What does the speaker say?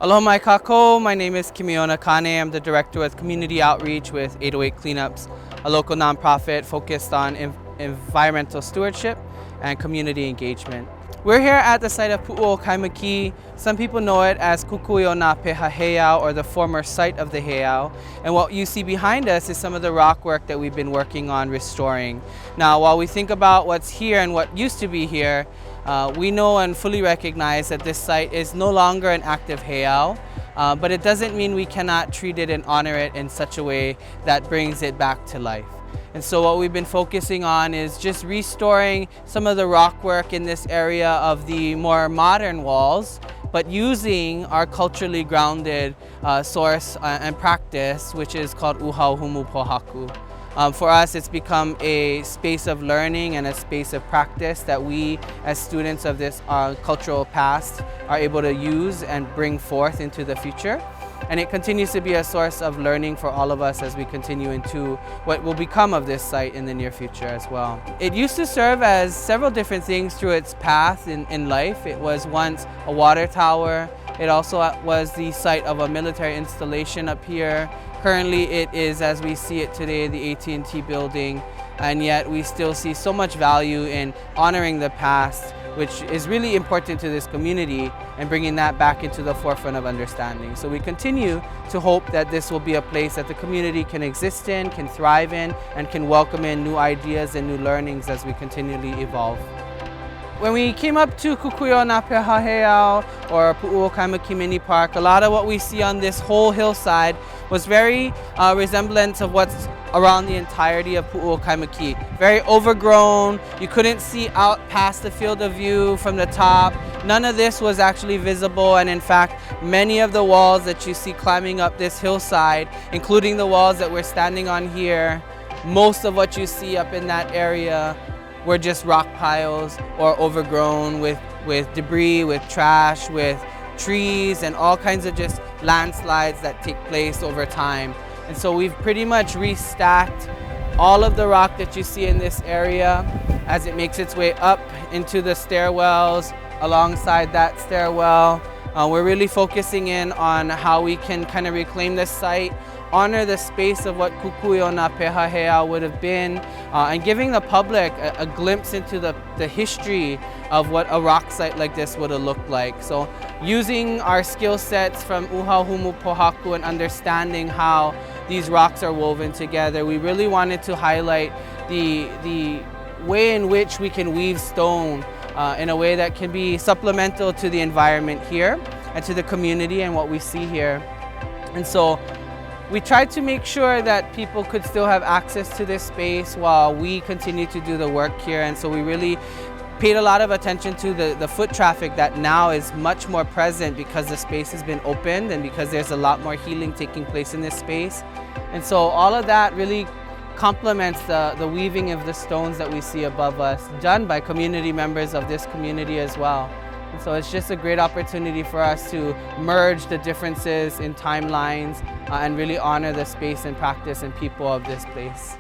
Aloha mai kako, my name is Kimiona Kane. I'm the Director with Community Outreach with 808 Cleanups, a local nonprofit focused on environmental stewardship and community engagement. We're here at the site of Puʻu, Kaimuki. Some people know it as Kukui o nā peha heiau, or the former site of the heiau. And what you see behind us is some of the rock work that we've been working on restoring. Now, while we think about what's here and what used to be here, we know and fully recognize that this site is no longer an active heiau, but it doesn't mean we cannot treat it and honor it in such a way that brings it back to life. And so what we've been focusing on is just restoring some of the rock work in this area of the more modern walls, but using our culturally grounded source and practice, which is called Uhau Humu Pohaku. For us, it's become a space of learning and a space of practice that we, as students of this cultural past, are able to use and bring forth into the future. And it continues to be a source of learning for all of us as we continue into what will become of this site in the near future as well. It used to serve as several different things through its path in life. It was once a water tower. It also was the site of a military installation up here. Currently it is, as we see it today, the AT&T building, and yet we still see so much value in honoring the past, which is really important to this community, and bringing that back into the forefront of understanding. So we continue to hope that this will be a place that the community can exist in, can thrive in, and can welcome in new ideas and new learnings as we continually evolve. When we came up to Kukui o nā peha heiau, or Puʻu Kaimuki Mini Park, a lot of what we see on this whole hillside was very resemblant of what's around the entirety of Puʻu Kaimuki. Very overgrown, you couldn't see out past the field of view from the top. None of this was actually visible, and in fact, many of the walls that you see climbing up this hillside, including the walls that we're standing on here, most of what you see up in that area were just rock piles or overgrown with debris, with trash, with trees, and all kinds of just landslides that take place over time. And so we've pretty much restacked all of the rock that you see in this area as it makes its way up into the stairwells. Alongside that stairwell, we're really focusing in on how we can kind of reclaim this site, honor the space of what Kukui o nā peha heiau would have been, and giving the public a glimpse into the history of what a rock site like this would have looked like. So using our skill sets from Uhau Humu Pohaku and understanding how these rocks are woven together, we really wanted to highlight the way in which we can weave stone in a way that can be supplemental to the environment here and to the community and what we see here. And so we tried to make sure that people could still have access to this space while we continue to do the work here. And so we really paid a lot of attention to the foot traffic that now is much more present because the space has been opened and because there's a lot more healing taking place in this space. And so all of that really complements the weaving of the stones that we see above us, done by community members of this community as well. And so it's just a great opportunity for us to merge the differences in timelines and really honor the space and practice and people of this place.